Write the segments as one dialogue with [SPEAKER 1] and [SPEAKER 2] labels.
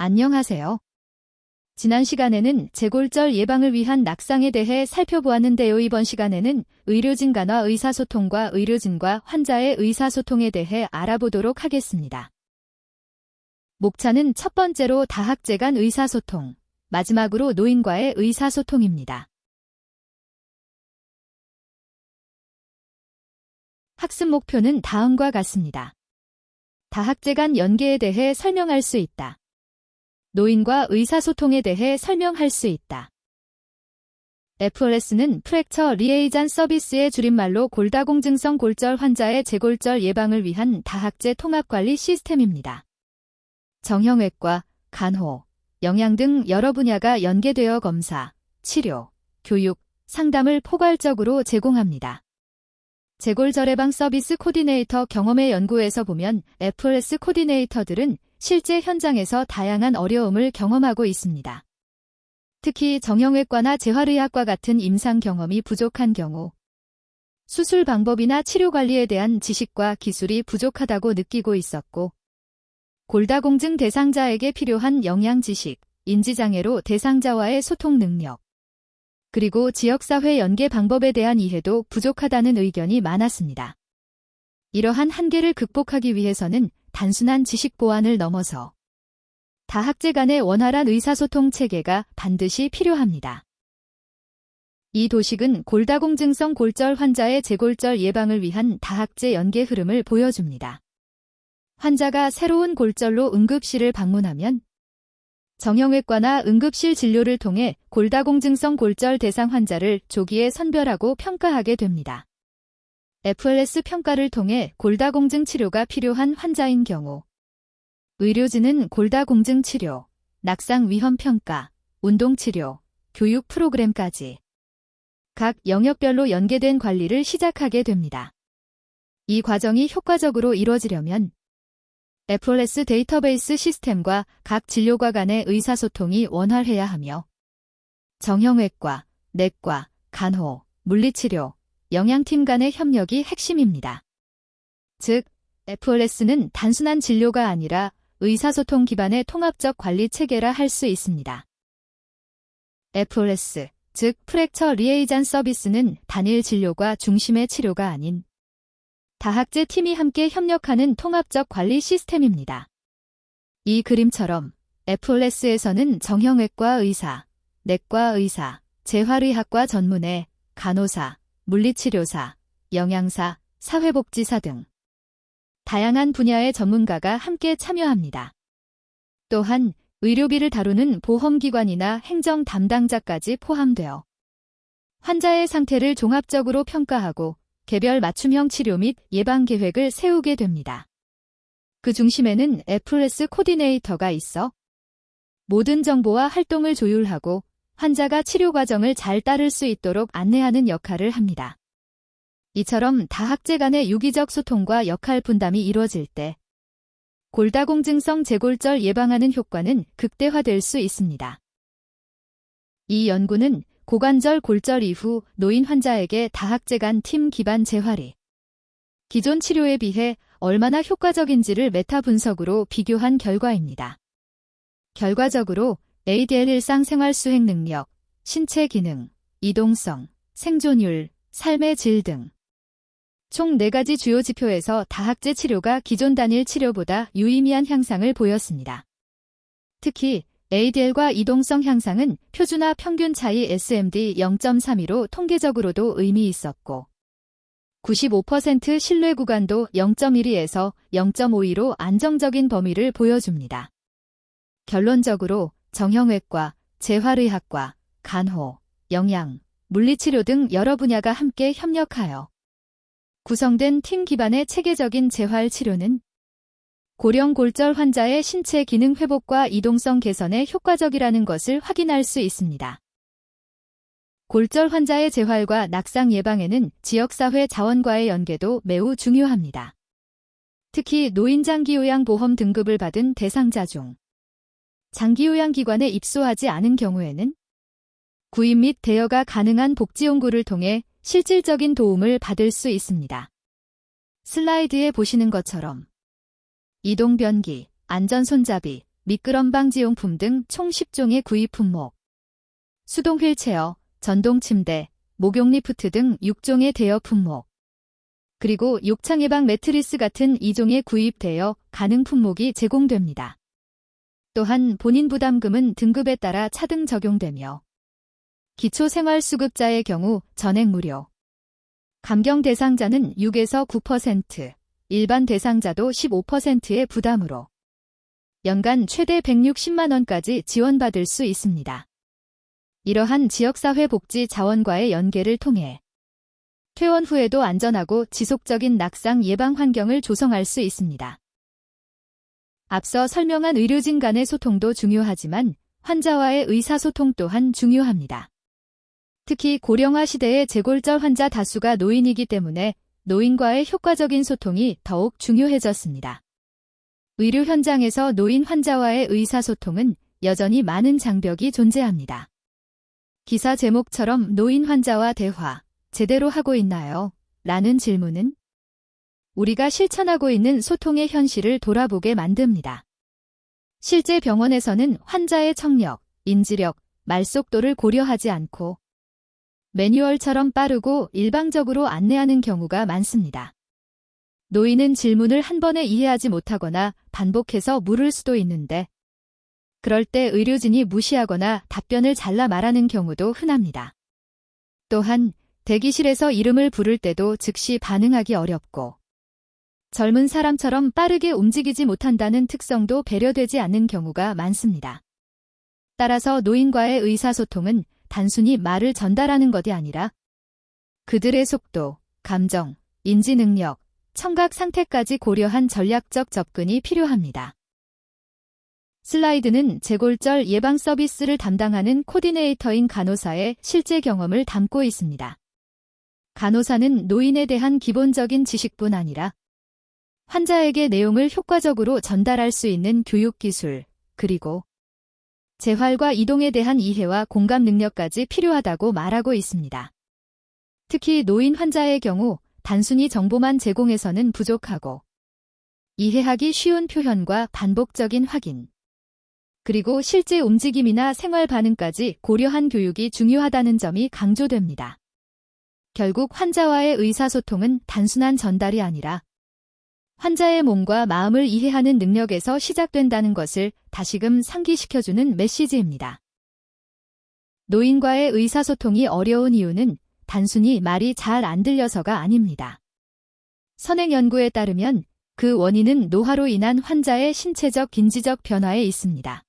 [SPEAKER 1] 안녕하세요. 지난 시간에는 재골절 예방을 위한 낙상에 대해 살펴보았는데요. 이번 시간에는 의료진 간의 의사소통과 의료진과 환자의 의사소통에 대해 알아보도록 하겠습니다. 목차는 첫 번째로 다학제 간 의사소통, 마지막으로 노인과의 의사소통입니다. 학습 목표는 다음과 같습니다. 다학제 간 연계에 대해 설명할 수 있다. 노인과 의사소통에 대해 설명할 수 있다. FLS는 프랙처 리에이전 서비스의 줄임말로 골다공증성 골절 환자의 재골절 예방을 위한 다학제 통합관리 시스템입니다. 정형외과, 간호, 영양 등 여러 분야가 연계되어 검사, 치료, 교육, 상담을 포괄적으로 제공합니다. 재골절 예방 서비스 코디네이터 경험의 연구에서 보면 FLS 코디네이터들은 실제 현장에서 다양한 어려움을 경험하고 있습니다. 특히 정형외과나 재활의학과 같은 임상 경험이 부족한 경우 수술 방법이나 치료 관리에 대한 지식과 기술이 부족하다고 느끼고 있었고 골다공증 대상자에게 필요한 영양 지식, 인지장애로 대상자와의 소통 능력, 그리고 지역사회 연계 방법에 대한 이해도 부족하다는 의견이 많았습니다. 이러한 한계를 극복하기 위해서는 단순한 지식 보완을 넘어서 다학제 간의 원활한 의사소통 체계가 반드시 필요합니다. 이 도식은 골다공증성 골절 환자의 재골절 예방을 위한 다학제 연계 흐름을 보여줍니다. 환자가 새로운 골절로 응급실을 방문하면 정형외과나 응급실 진료를 통해 골다공증성 골절 대상 환자를 조기에 선별하고 평가하게 됩니다. FLS 평가를 통해 골다공증 치료가 필요한 환자인 경우 의료진은 골다공증 치료, 낙상 위험 평가, 운동치료, 교육 프로그램까지 각 영역별로 연계된 관리를 시작하게 됩니다. 이 과정이 효과적으로 이루어지려면 FLS 데이터베이스 시스템과 각 진료과 간의 의사소통이 원활해야 하며 정형외과, 내과, 간호, 물리치료, 영양팀 간의 협력이 핵심입니다. 즉, FLS는 단순한 진료가 아니라 의사소통 기반의 통합적 관리 체계라 할 수 있습니다. FLS, 즉 프랙처 리에이전 서비스는 단일 진료가 중심의 치료가 아닌 다학제 팀이 함께 협력하는 통합적 관리 시스템입니다. 이 그림처럼 FLS에서는 정형외과 의사, 내과 의사, 재활의학과 전문의, 간호사, 물리치료사, 영양사, 사회복지사 등 다양한 분야의 전문가가 함께 참여합니다. 또한 의료비를 다루는 보험기관이나 행정 담당자까지 포함되어 환자의 상태를 종합적으로 평가하고 개별 맞춤형 치료 및 예방 계획을 세우게 됩니다. 그 중심에는 FLS 코디네이터가 있어 모든 정보와 활동을 조율하고 환자가 치료 과정을 잘 따를 수 있도록 안내하는 역할을 합니다. 이처럼 다학제 간의 유기적 소통과 역할 분담이 이루어질 때 골다공증성 재골절 예방하는 효과는 극대화될 수 있습니다. 이 연구는 고관절 골절 이후 노인 환자에게 다학제 간 팀 기반 재활이 기존 치료에 비해 얼마나 효과적인지를 메타 분석으로 비교한 결과입니다. 결과적으로 ADL 일상생활 수행 능력, 신체 기능, 이동성, 생존율, 삶의 질 등 총 4가지 주요 지표에서 다학제 치료가 기존 단일 치료보다 유의미한 향상을 보였습니다. 특히 ADL과 이동성 향상은 표준화 평균 차이 SMD 0.32로 통계적으로도 의미 있었고 95% 신뢰 구간도 0.12에서 0.52로 안정적인 범위를 보여줍니다. 결론적으로 정형외과, 재활의학과, 간호, 영양, 물리치료 등 여러 분야가 함께 협력하여 구성된 팀 기반의 체계적인 재활 치료는 고령 골절 환자의 신체 기능 회복과 이동성 개선에 효과적이라는 것을 확인할 수 있습니다. 골절 환자의 재활과 낙상 예방에는 지역사회 자원과의 연계도 매우 중요합니다. 특히 노인 장기요양보험 등급을 받은 대상자 중 장기요양기관에 입소하지 않은 경우에는 구입 및 대여가 가능한 복지용구를 통해 실질적인 도움을 받을 수 있습니다. 슬라이드에 보시는 것처럼 이동 변기, 안전 손잡이, 미끄럼 방지용품 등 총 10종의 구입 품목, 수동 휠체어, 전동 침대, 목욕 리프트 등 6종의 대여 품목, 그리고 욕창 예방 매트리스 같은 2종의 구입 대여 가능 품목이 제공됩니다. 또한 본인 부담금은 등급에 따라 차등 적용되며 기초생활수급자의 경우 전액 무료, 감경 대상자는 6에서 9%, 일반 대상자도 15%의 부담으로 연간 최대 160만 원까지 지원받을 수 있습니다. 이러한 지역사회복지 자원과의 연계를 통해 퇴원 후에도 안전하고 지속적인 낙상 예방 환경을 조성할 수 있습니다. 앞서 설명한 의료진 간의 소통도 중요하지만 환자와의 의사소통 또한 중요합니다. 특히 고령화 시대의 재골절 환자 다수가 노인이기 때문에 노인과의 효과적인 소통이 더욱 중요해졌습니다. 의료 현장에서 노인 환자와의 의사소통은 여전히 많은 장벽이 존재합니다. 기사 제목처럼 노인 환자와 대화, 제대로 하고 있나요? 라는 질문은 우리가 실천하고 있는 소통의 현실을 돌아보게 만듭니다. 실제 병원에서는 환자의 청력, 인지력, 말속도를 고려하지 않고 매뉴얼처럼 빠르고 일방적으로 안내하는 경우가 많습니다. 노인은 질문을 한 번에 이해하지 못하거나 반복해서 물을 수도 있는데 그럴 때 의료진이 무시하거나 답변을 잘라 말하는 경우도 흔합니다. 또한 대기실에서 이름을 부를 때도 즉시 반응하기 어렵고 젊은 사람처럼 빠르게 움직이지 못한다는 특성도 배려되지 않는 경우가 많습니다. 따라서 노인과의 의사소통은 단순히 말을 전달하는 것이 아니라 그들의 속도, 감정, 인지 능력, 청각 상태까지 고려한 전략적 접근이 필요합니다. 슬라이드는 재골절 예방 서비스를 담당하는 코디네이터인 간호사의 실제 경험을 담고 있습니다. 간호사는 노인에 대한 기본적인 지식뿐 아니라 환자에게 내용을 효과적으로 전달할 수 있는 교육 기술, 그리고 재활과 이동에 대한 이해와 공감 능력까지 필요하다고 말하고 있습니다. 특히 노인 환자의 경우 단순히 정보만 제공해서는 부족하고 이해하기 쉬운 표현과 반복적인 확인, 그리고 실제 움직임이나 생활 반응까지 고려한 교육이 중요하다는 점이 강조됩니다. 결국 환자와의 의사소통은 단순한 전달이 아니라 환자의 몸과 마음을 이해하는 능력에서 시작된다는 것을 다시금 상기시켜주는 메시지입니다. 노인과의 의사소통이 어려운 이유는 단순히 말이 잘 안 들려서가 아닙니다. 선행 연구에 따르면 그 원인은 노화로 인한 환자의 신체적, 인지적 변화에 있습니다.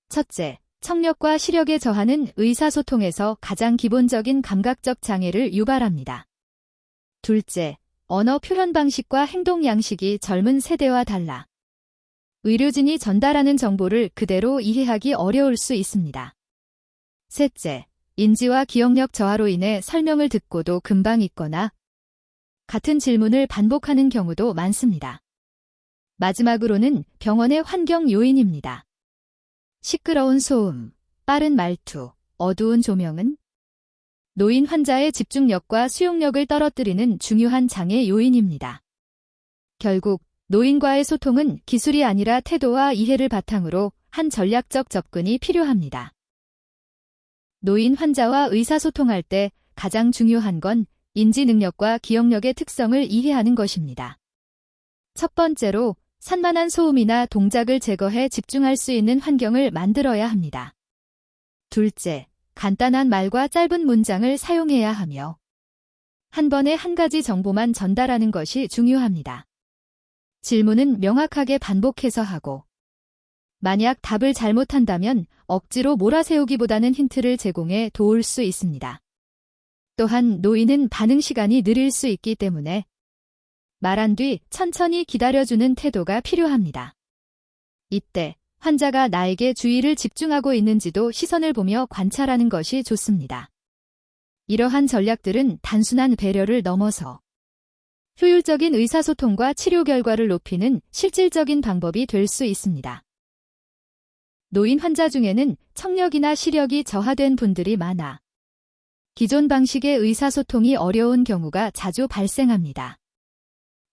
[SPEAKER 1] 첫째, 청력과 시력의 저하는 의사소통에서 가장 기본적인 감각적 장애를 유발합니다. 둘째, 언어 표현 방식과 행동 양식이 젊은 세대와 달라 의료진이 전달하는 정보를 그대로 이해하기 어려울 수 있습니다. 셋째, 인지와 기억력 저하로 인해 설명을 듣고도 금방 잊거나 같은 질문을 반복하는 경우도 많습니다. 마지막으로는 병원의 환경 요인입니다. 시끄러운 소음, 빠른 말투, 어두운 조명은 노인 환자의 집중력과 수용력을 떨어뜨리는 중요한 장애 요인입니다. 결국 노인과의 소통은 기술이 아니라 태도와 이해를 바탕으로 한 전략적 접근이 필요합니다. 노인 환자와 의사소통할 때 가장 중요한 건 인지 능력과 기억력의 특성을 이해하는 것입니다. 첫 번째로 산만한 소음이나 동작을 제거해 집중할 수 있는 환경을 만들어야 합니다. 둘째, 간단한 말과 짧은 문장을 사용해야 하며 한 번에 한 가지 정보만 전달하는 것이 중요합니다. 질문은 명확하게 반복해서 하고 만약 답을 잘못한다면 억지로 몰아세우기보다는 힌트를 제공해 도울 수 있습니다. 또한 노인은 반응 시간이 느릴 수 있기 때문에 말한 뒤 천천히 기다려주는 태도가 필요합니다. 이때 환자가 나에게 주의를 집중하고 있는지도 시선을 보며 관찰하는 것이 좋습니다. 이러한 전략들은 단순한 배려를 넘어서 효율적인 의사소통과 치료 결과를 높이는 실질적인 방법이 될 수 있습니다. 노인 환자 중에는 청력이나 시력이 저하된 분들이 많아 기존 방식의 의사소통이 어려운 경우가 자주 발생합니다.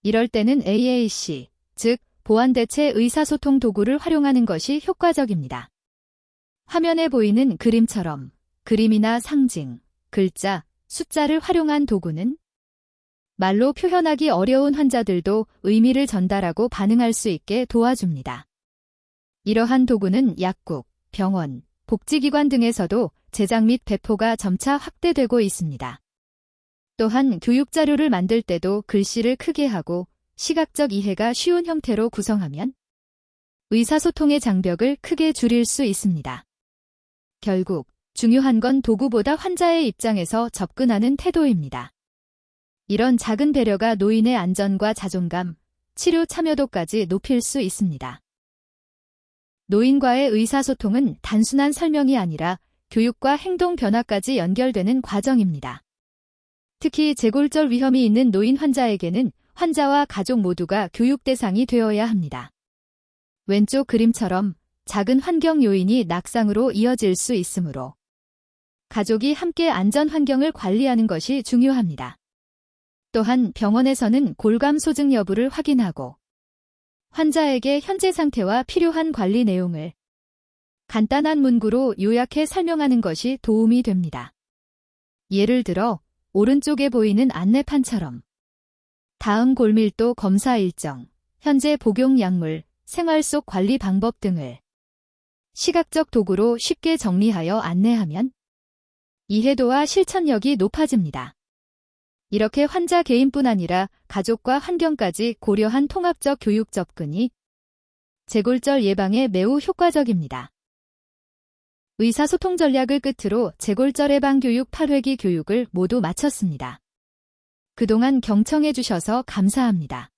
[SPEAKER 1] 이럴 때는 AAC, 즉 보완대체 의사소통 도구를 활용하는 것이 효과적입니다. 화면에 보이는 그림처럼 그림이나 상징, 글자, 숫자를 활용한 도구는 말로 표현하기 어려운 환자들도 의미를 전달하고 반응할 수 있게 도와줍니다. 이러한 도구는 약국, 병원, 복지기관 등에서도 제작 및 배포가 점차 확대되고 있습니다. 또한 교육자료를 만들 때도 글씨를 크게 하고 시각적 이해가 쉬운 형태로 구성하면 의사소통의 장벽을 크게 줄일 수 있습니다. 결국 중요한 건 도구보다 환자의 입장에서 접근하는 태도입니다. 이런 작은 배려가 노인의 안전과 자존감, 치료 참여도까지 높일 수 있습니다. 노인과의 의사소통은 단순한 설명이 아니라 교육과 행동 변화까지 연결되는 과정입니다. 특히 재골절 위험이 있는 노인 환자에게는 환자와 가족 모두가 교육 대상이 되어야 합니다. 왼쪽 그림처럼 작은 환경 요인이 낙상으로 이어질 수 있으므로 가족이 함께 안전 환경을 관리하는 것이 중요합니다. 또한 병원에서는 골감 소증 여부를 확인하고 환자에게 현재 상태와 필요한 관리 내용을 간단한 문구로 요약해 설명하는 것이 도움이 됩니다. 예를 들어 오른쪽에 보이는 안내판처럼 다음 골밀도 검사 일정, 현재 복용 약물, 생활 속 관리 방법 등을 시각적 도구로 쉽게 정리하여 안내하면 이해도와 실천력이 높아집니다. 이렇게 환자 개인뿐 아니라 가족과 환경까지 고려한 통합적 교육 접근이 재골절 예방에 매우 효과적입니다. 의사소통 전략을 끝으로 재골절 예방 교육 8회기 교육을 모두 마쳤습니다. 그동안 경청해 주셔서 감사합니다.